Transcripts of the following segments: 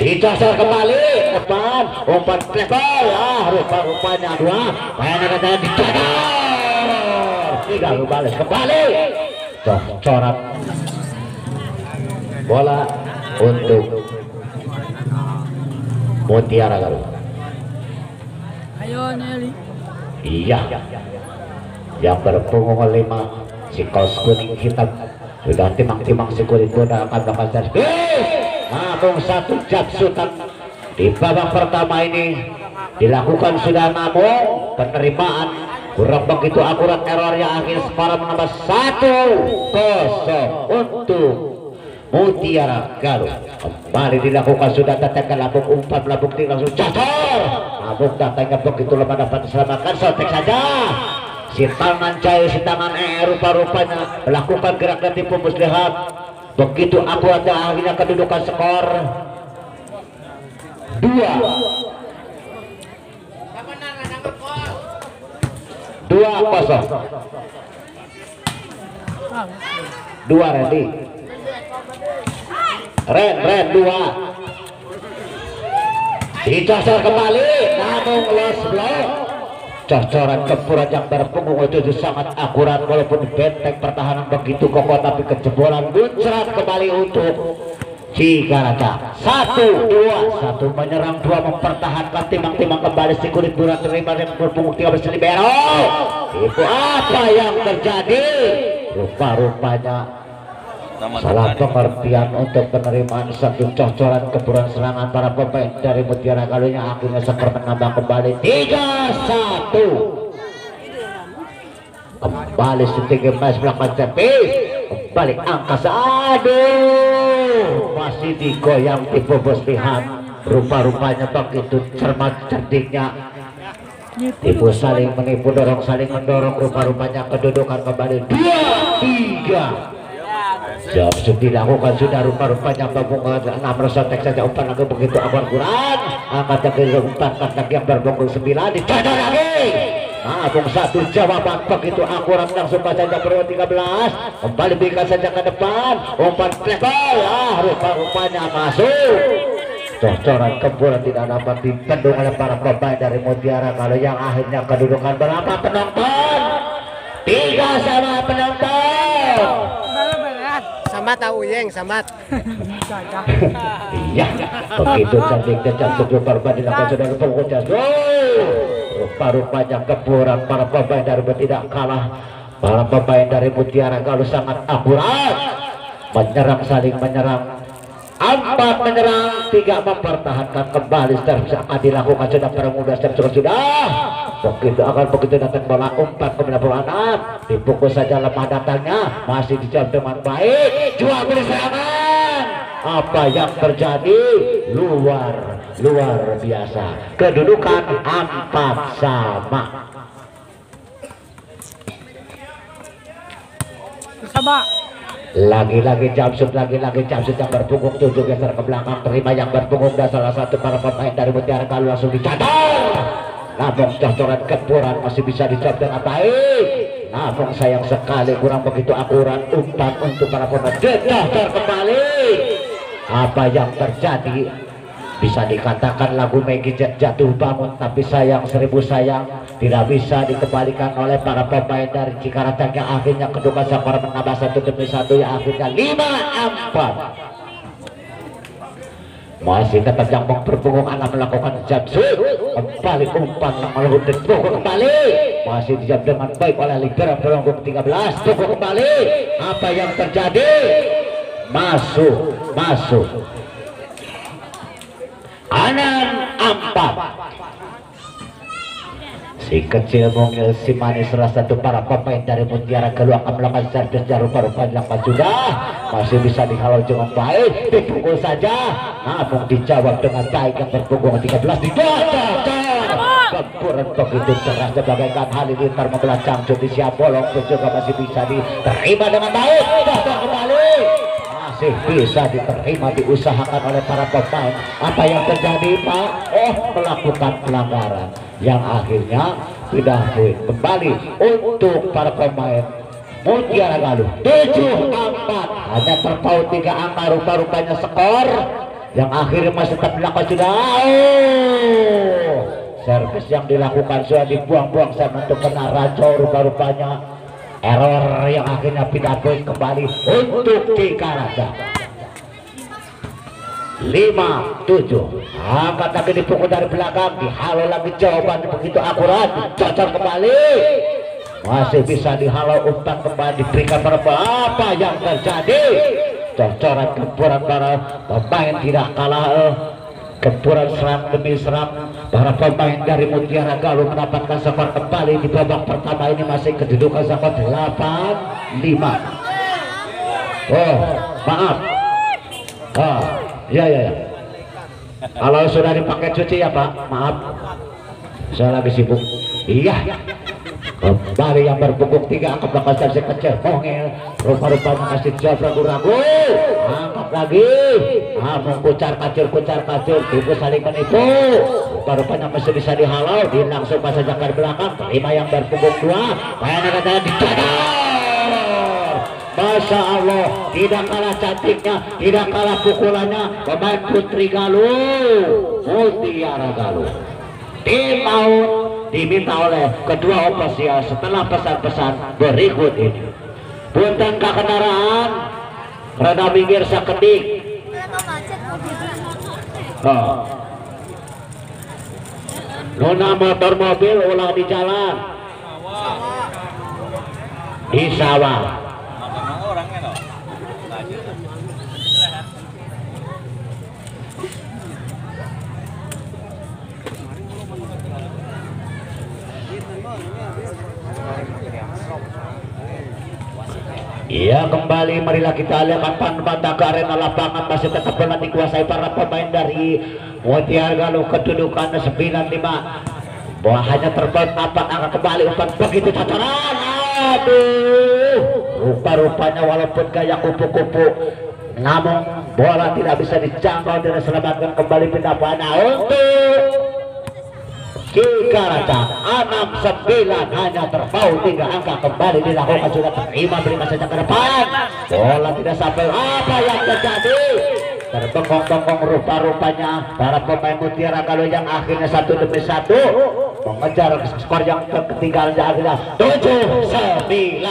dicasar kembali depan umpan level rupa-rupanya dua main ada dicasar tidak balas kembali coret bola untuk Mutiara Galuh. Ayo Nelly. Iya yang berpunggung 5 si kaos kuning hitam sudah timang-timang si kulit boda akan bakal namun satu jabsutan di babak pertama ini dilakukan sudah, namun penerimaan kurang begitu akurat, errornya akhir skor menambah 1-0 untuk Mutiara Galuh. Kembali dilakukan sudah datangkan labuk umpan, labuk tinggal langsung cacor, labuk datangnya begitu lemah dapat diselamatkan, sotek saja si tangan cair si tangan rupa-rupanya melakukan gerak dan tipu muslihat begitu akurat, akhirnya kedudukan skor 2-2 ready Ren 2 dicasar kembali namun lost block, cocoran kempuran yang berpunggung itu sangat akurat walaupun benteng pertahanan begitu kokoh, tapi kejebolan muncrat kembali untuk Cikaraca. 1-2 menyerang 2 mempertahankan, timang-timang kembali si kulit buram terima dan berpunggung 13 libero. Itu apa yang terjadi? Rupa-rupanya salah pengertian untuk penerimaan satu cocoran keburan serangan para pemain dari Mutiara Galuh yang akhirnya skor menambah kembali 3-1. Kembali setinggi match belakang servis, kembali angka aduh masih digoyang tipu muslihat, rupa-rupanya begitu cermat cerdiknya tipu saling menipu, dorong saling mendorong, rupa-rupanya kedudukan kembali 2-3. Jawab sudah dilakukan sudah, rupa-rupanya babungan 6 resotek saja umpan lagi begitu awan kurang, angkat ke umpan kaki yang berbongkol 9 dicadar lagi. Bung satu jawaban begitu akurat langsung saja berubah 13 kembali berikan saja ke depan umpan level rupa-rupanya masuk. Cocoran kempuran tidak dapat dibendung oleh para pemain dari Mutiara Galuh yang akhirnya kedudukan berapa penonton? 3 penonton. Samat tahu yang samat. Iya, begitu cantik dan sebelum korban dilakukan sudah pengucap. Rupa-rupanya kempuran para pemain dari tidak kalah. Para pemain dari Mutiara Galuh sangat akurat, menyerang saling menyerang. 4 menyerang, 3 mempertahankan, kembali secara dilakukan sudah permudah sudah begitu akan begitu datang bola umpan ke bola 6 dipukul saja lemah datangnya, masih dijawab dengan baik, jual beli serangan. Apa yang terjadi? Luar biasa, kedudukan 4-sama. Lagi-lagi Jamsud yang berpunggung 7 geser ke belakang, terima yang berpunggung dan salah satu para pemain dari Mutiara Galuh langsung dicadar. Namun cocoran kempuran masih bisa dijawab dengan baik, namun sayang sekali kurang begitu akurat umpan untuk para pemain. Dicadar kembali. Apa yang terjadi? Bisa dikatakan lagu Megi jatuh bangun, tapi sayang 1000 sayang tidak bisa dikembalikan oleh para pemain dari Cikaraca yang akhirnya kedudukan skor menambah 1-1 yang akhirnya 5-4. Masih tetap yang berpunggung anak melakukan Jamsud, kembali umpan melakukan pukul kembali, masih dijawab dengan baik oleh libero pelonggung 13, pukul kembali. Apa yang terjadi? Masuk Anan 4. Si kecil mungil si manis salah satu para pemain dari Mutiara Galuh akan melakukan servis rupa-rupanya sudah masih bisa dihalau dengan baik, dipukul saja namun dijawab dengan baik yang berpunggung 13 dicocok. Kempuran begitu cerah sebagaikan halilintar membelah Jamsud di siap bolong pun juga masih bisa diterima dengan baik, kembali masih bisa diterima, diusahakan oleh para pemain. Apa yang terjadi Pak? Melakukan pelanggaran yang akhirnya tidak poin kembali untuk para pemain Mutiara Galuh. 7-4 hanya terpaut 3 angka, rupa-rupanya skor yang akhirnya masih tetap dilakukan sudah. Servis yang dilakukan sudah dibuang-buang sana untuk kena Rajo. Rupa-rupanya error yang akhirnya pindah poin kembali untuk Cikaraja. 5-7. Angkat lagi dipukul dari belakang, dihalau lagi, jawaban begitu akurat, cocok kembali, masih bisa dihalau, umpan kembali diberikan apa yang terjadi. Cocoran gempuran para pemain tidak kalah, gempuran serang demi serang para pemain dari Mutiara Galuh mendapatkan skor kembali di babak pertama ini. Masih kedudukan skor 8-5. Oh maaf, ya. Kalau sudah dipakai cuci ya Pak, maaf, saya lagi sibuk. Iya, kembali yang berbungkuk 3 angkat belakang saja kecil Mongel. Rupa-rupanya masih jauh ragu-ragu, angkat lagi, mengkucar kacir, tipu saling menipu. Rupa-rupanya masih bisa dihalau, langsung pas saja ke belakang, terima yang berbungkuk 2, kayaknya katanya dicadar. Masya Allah, tidak kalah cantiknya, tidak kalah pukulannya pemain Putri Galuh, Mutiara Galuh. Tim out diminta oleh kedua ofisial setelah pesan-pesan berikut ini. Punten ke kendaraan, rada minggir sakedik. Nona motor mobil ulah di jalan, di sawah. Iya, kembali marilah kita lihat pantai ke arena lapangan, masih tetap bola dikuasai para pemain dari Mutiara Galuh, kedudukan 9-5. Bola hanya terpaut apa angka kembali, umpan begitu tataran. Aduh, rupa-rupanya walaupun gaya kupu-kupu, namun bola tidak bisa dijangkau dan diselamatkan. Kembali pindah pada untuk Cikaraja 6-9, hanya terpaut 3 angka. Kembali dilakukan, sudah terima, berikan saja ke depan, bola tidak sampai. Apa yang terjadi? Terbengong-bengong rupa-rupanya para pemain Mutiara Galuh yang akhirnya 1 demi 1 mengejar skor yang ketinggalan. Akhirnya 7-9.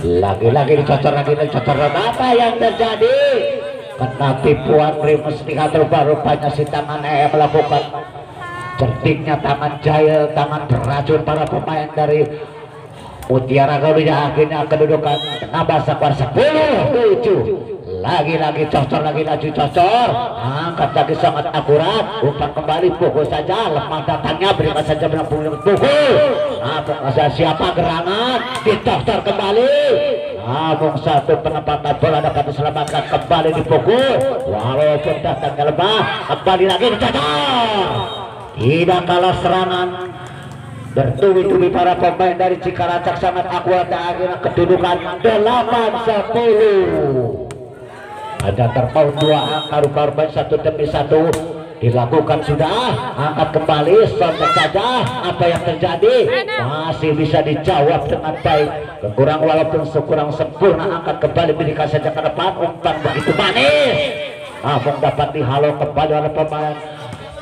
Lagi-lagi dicocor, apa yang terjadi? Kena tipuan Primus Lihat. Rupa-rupanya si tangan melakukan cerdiknya tangan jahil, tangan beracun para pemain dari Mutiara Galuh yang akhirnya kedudukan nambah skor 10-7. Lagi-lagi cocor, lagi laju cocor, angkat lagi sangat akurat, umpan kembali, pukul saja, lemah datangnya, berikan saja pukul. Siapa gerangan, dicocor kembali, namun satu penempatan bola dapat diselamatkan, kembali dipukul, walaupun datangnya lemah, kembali lagi dicocor. Tidak kalah serangan, bertubi-tubi para pemain dari Cikaraja sangat akurat, dan akhirnya kedudukan 8-10. Ada terpaut 2 angka, rupa-rupanya 1 demi 1 dilakukan sudah. Angkat kembali, sontek saja, apa yang terjadi masih bisa dijawab dengan baik. Kekurang walaupun sekurang sempurna, angkat kembali, berikan saja ke depan, umpan begitu manis, namun dapat dihalau kembali oleh pemain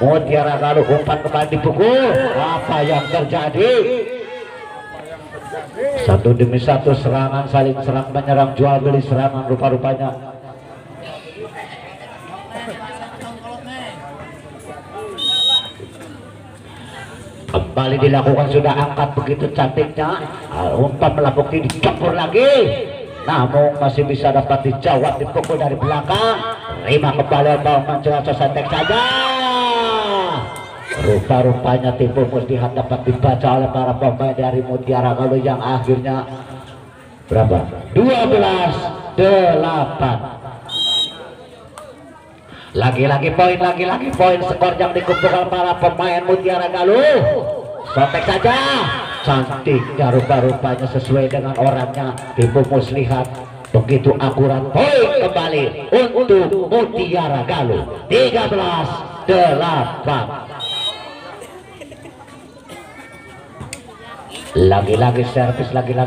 Mutiara Galuh. Umpan kembali dipukul, apa yang terjadi? 1 demi 1 serangan, saling serang menyerang, jual beli serangan rupa-rupanya. Kembali dilakukan sudah, angkat begitu cantiknya, umpan melakukan dicampur lagi, namun masih bisa dapat dijawab, dipukul dari belakang, terima kembali bal mencoba santek saja. Rupa-rupanya tipu muslihat dapat dibaca oleh para pemain dari Mutiara Galuh yang akhirnya berapa? 12-8. Lagi-lagi poin, skor yang dikumpulkan para pemain Mutiara Galuh. Sontek saja, cantiknya rupa-rupanya sesuai dengan orangnya, tipu muslihat begitu akurat. Poin kembali untuk Mutiara Galuh, 13-8. lagi-lagi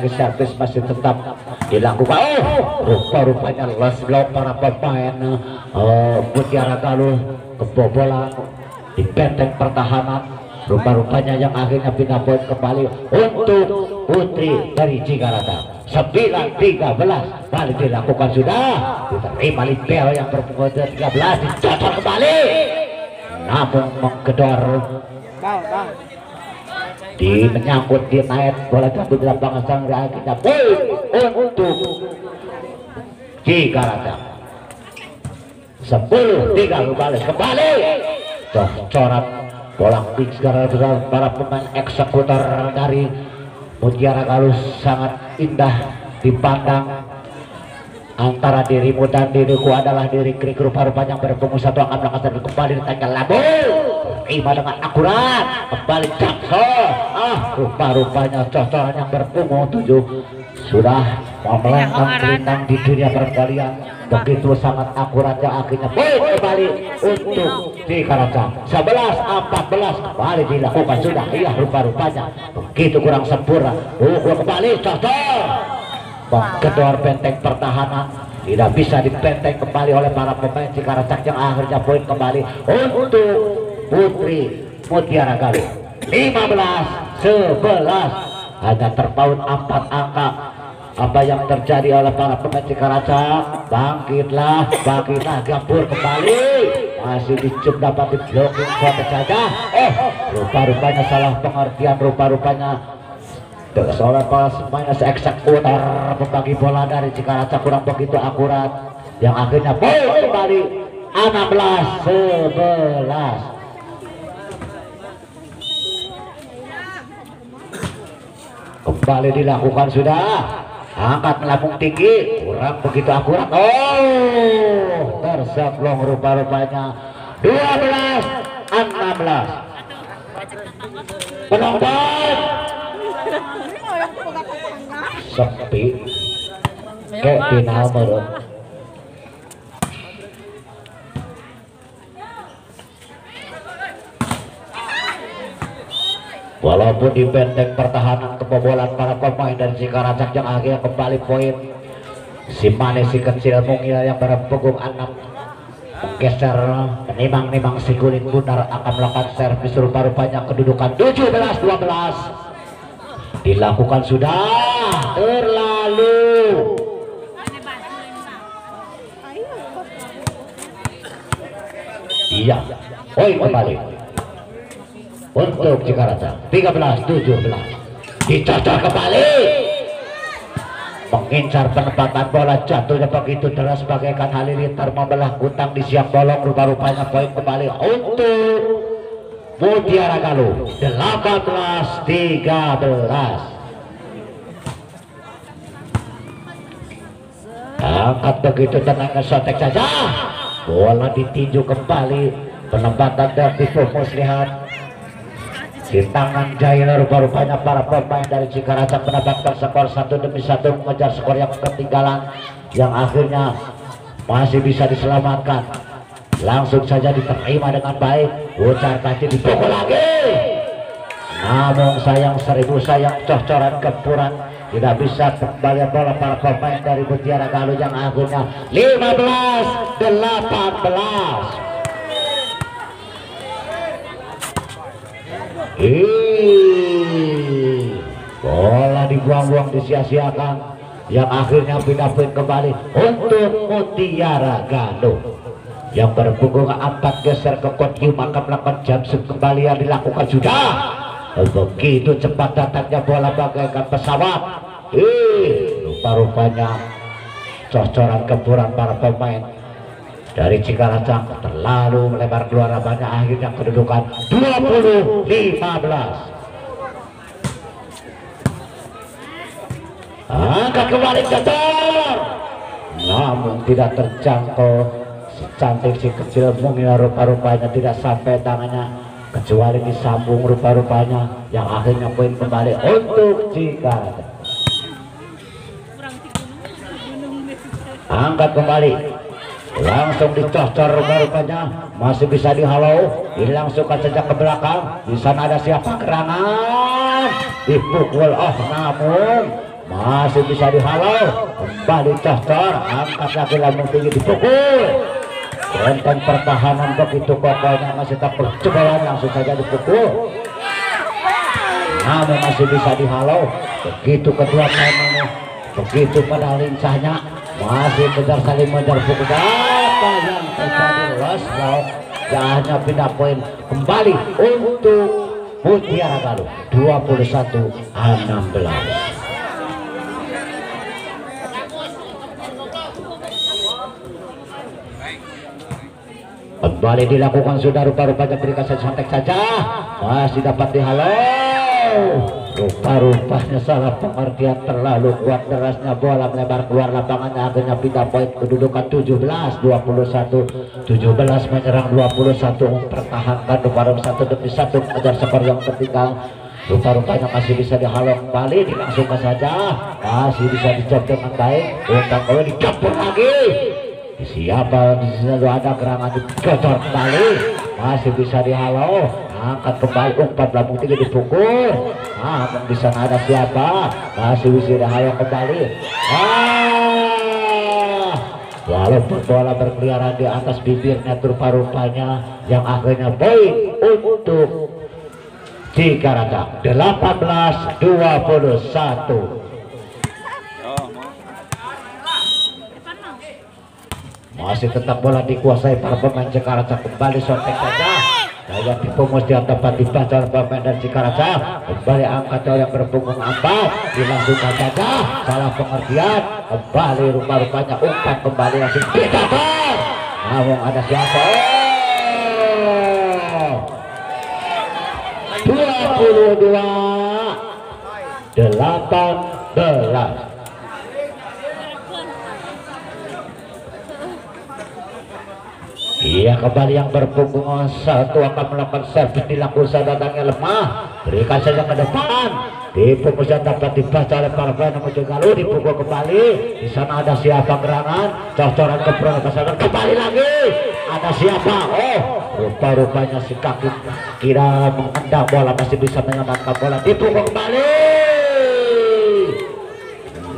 servis masih tetap dilakukan. Rupa-rupanya lost block para pemain Mutiara Galuh kebobolan di benteng pertahanan. Rupa-rupanya yang akhirnya pindah poin kembali untuk Putri dari Cikarata. 9-13 balik dilakukan sudah, diterima Libero yang berpukul 13, dicocok kembali namun menggedor di menyangkut di naik bola jatuh di lapangan sang akhirnya poin untuk Cikarata. 10-3 kembali cocoran bola ping sekarang para pemain eksekutor dari Mutiara Galuh sangat indah dipandang. Antara dirimu dan diriku adalah diri krik. Rupa-rupanya berpunggung satu akan belakang kembali ditanya labu terima dengan akurat kembali Jackson. Rupa-rupanya cocoran yang berpunggung 7 sudah melengkang melintang di dunia perkalian begitu sangat akurat yang akhirnya poin kembali untuk Cikarata. 11-14 kembali dilakukan sudah. Iya, rupa-rupanya begitu kurang sempurna. Kembali cocok menggedor benteng pertahanan, tidak bisa dibenteng kembali oleh para pemain Cikarata yang akhirnya poin kembali untuk Putri Mutiara Galuh. 15-11 hanya terpaut 4 angka. Apa yang terjadi oleh para pemain Cikarata? Bangkitlah gambur kembali, masih dicum dapat diblokir saja. Rupa-rupanya salah pengertian. Rupa-rupanya seorang pemain eksekutor pembagi bola dari Cikarata kurang begitu akurat yang akhirnya poin kembali 16-11. Kembali dilakukan sudah, angkat melambung tinggi kurang begitu akurat. Terseblong rupa-rupanya 12-16. Penonton sepi kayak final baru. Walaupun di benteng pertahanan kebobolan para pemain dari Cikarata yang akhirnya kembali poin. Si Mane si kecil mungil yang berpunggung 6 menggeser menimang-nimang si kulit bundar akan melakukan servis. Rupa-rupanya kedudukan 17-12 dilakukan sudah terlalu. Iya, poin kembali untuk Cikarata. 13-17 dicocok kembali mengincar penempatan bola, jatuhnya begitu deras bagaikan halilintar membelah kutang di siang bolong. Rupa-rupanya poin kembali untuk Mutiara Galuh. 18-13. Angkat begitu tenangnya sotek saja, bola ditinju kembali, penempatan dari Fokus lihat di tangan Jaya. Rupa-rupanya para pemain dari Cikarata mendapatkan skor 1-1 mengejar skor yang ketinggalan yang akhirnya masih bisa diselamatkan. Langsung saja diterima dengan baik, ucar kaki dipukul lagi, namun sayang 1000 sayang cocoran gempuran tidak bisa kembali bola para pemain dari Mutiara Galuh yang akhirnya 15-18. Bola dibuang-buang disia-siakan yang akhirnya pindah poin kembali untuk Mutiara Galuh yang berpunggung 4 geser ke podium akan melakukan jumpsuit kembali yang dilakukan sudah. Begitu cepat datangnya bola bagaikan pesawat. Rupa-rupanya cocoran gempuran para pemain dari Cikarata terlalu melebar keluar, banyak akhirnya kedudukan 20-15. Angkat kembali cocor, namun tidak terjangkau. Cantik si kecil mungil rupa-rupanya tidak sampai tangannya, kecuali disambung rupa-rupanya yang akhirnya poin kembali untuk Cikarata. Angkat kembali, langsung dicocor rupa-rupanya, masih bisa dihalau, dilangsungkan sejak ke belakang. Di sana ada siapa? Kerangan serangan dipukul namun masih bisa dihalau kembali Costor angkat lagi lambung tinggi dipukul benteng pertahanan begitu kokohnya masih tak percobaan langsung saja dipukul namun masih bisa dihalau begitu kedua pemain ini begitu pada lincahnya masih kejar saling mengejar pukul apa yang terjadi loss ball dan hanya pindah poin kembali untuk Mutiara Galuh 21-16. Kembali dilakukan sudah rupa-rupanya berikan santai saja masih dapat dihalau rupa-rupanya salah pengertian terlalu kuat derasnya bola melebar keluar lapangannya akhirnya pindah poin kedudukan 17-21 17 menyerang 21 mempertahankan rupa-rupanya 1-1 mengejar skor yang tertinggal rupa-rupanya masih bisa dihalau kembali dilangsungkan saja masih bisa dijawab dengan baik untuk kalau dicampur lagi siapa di sini ada gerangan dicocor kembali masih bisa dihalau angkat kembali umpan lambung tinggi dipukul di sana ada siapa masih bisa dihalau kembali walaupun bola berkeliaran di atas bibirnya rupa-rupanya yang akhirnya poin untuk Cikarata 18-21. Masih tetap bola dikuasai para pemain Cikarata kembali sontek saja daya tipu mesti dapat dibaca oleh pemain dari Cikarata kembali angkat yang berpunggung ambal dilangsungkan saja salah pengertian kembali rupa-rupanya umpan kembali langsung ditatar namun ada siapa 22-18. Iya kembali yang berpunggung satu akan melakukan servis dilakukan datangnya lemah berikan saja ke depan dipukul dapat dibaca oleh para pemain menuju Galuh dipukul kembali di sana ada siapa gerangan cocoran ke sana kembali lagi ada siapa rupa-rupanya si kaki kira mengendang bola masih bisa menyelamatkan bola dipukul kembali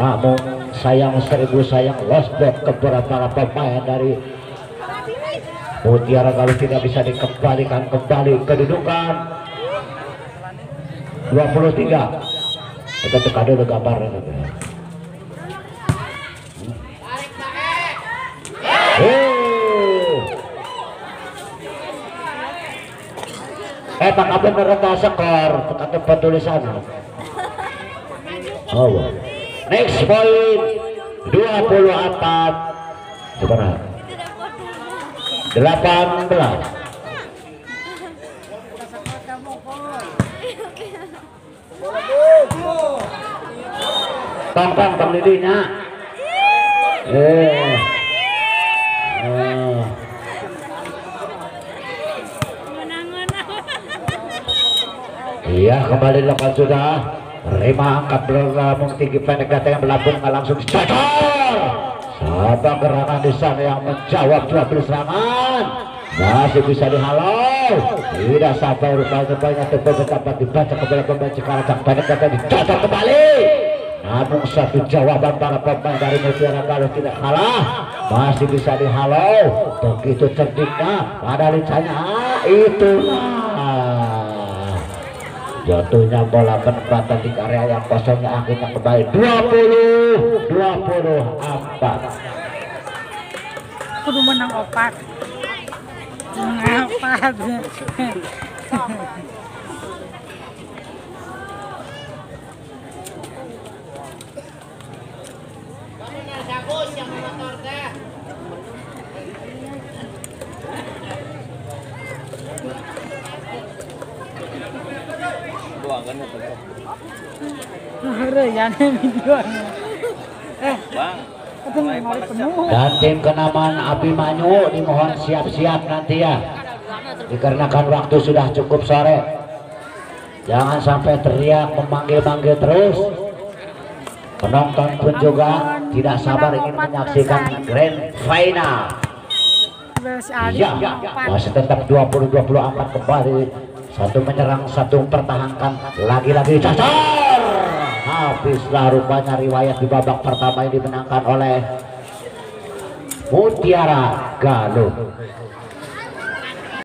namun sayang seribu sayang lost ball ke para pemain dari Mutiara Galuh tidak bisa dikembalikan kembali kedudukan 23. Kita tekan dulu gambarnya. Pak Kabin merendah skor tekan tempat tulisan. Next point 24 sebenarnya 18. Tongkong pendidinya. Iya kembali lakukan sudah. Rima angkat berlambung tinggi pendek datang melambung langsung dicocor. Apa gerangan di sana yang menjawab dua serangan masih bisa dihalau tidak sampai rupanya tepat dapat dibaca kembali pemain Cikarang pendek dapat dicocok kembali namun satu jawaban para pemain dari Mutiara Galuh tidak kalah masih bisa dihalau begitu cerdiknya pada lincahnya itulah jatuhnya bola penempatan di area yang kosongnya akhirnya kembali 20-24. Kudu menang opat. Opat. Dan tim kenaman Abimanyu dimohon siap-siap nanti ya dikarenakan waktu sudah cukup sore jangan sampai teriak memanggil-manggil terus penonton pun juga tidak sabar ingin menyaksikan grand final ya masih tetap 20-24 kembali Satu menyerang, satu mempertahankan. Lagi-lagi cacar. Habislah rupanya riwayat di babak pertama yang dimenangkan oleh Mutiara Galuh.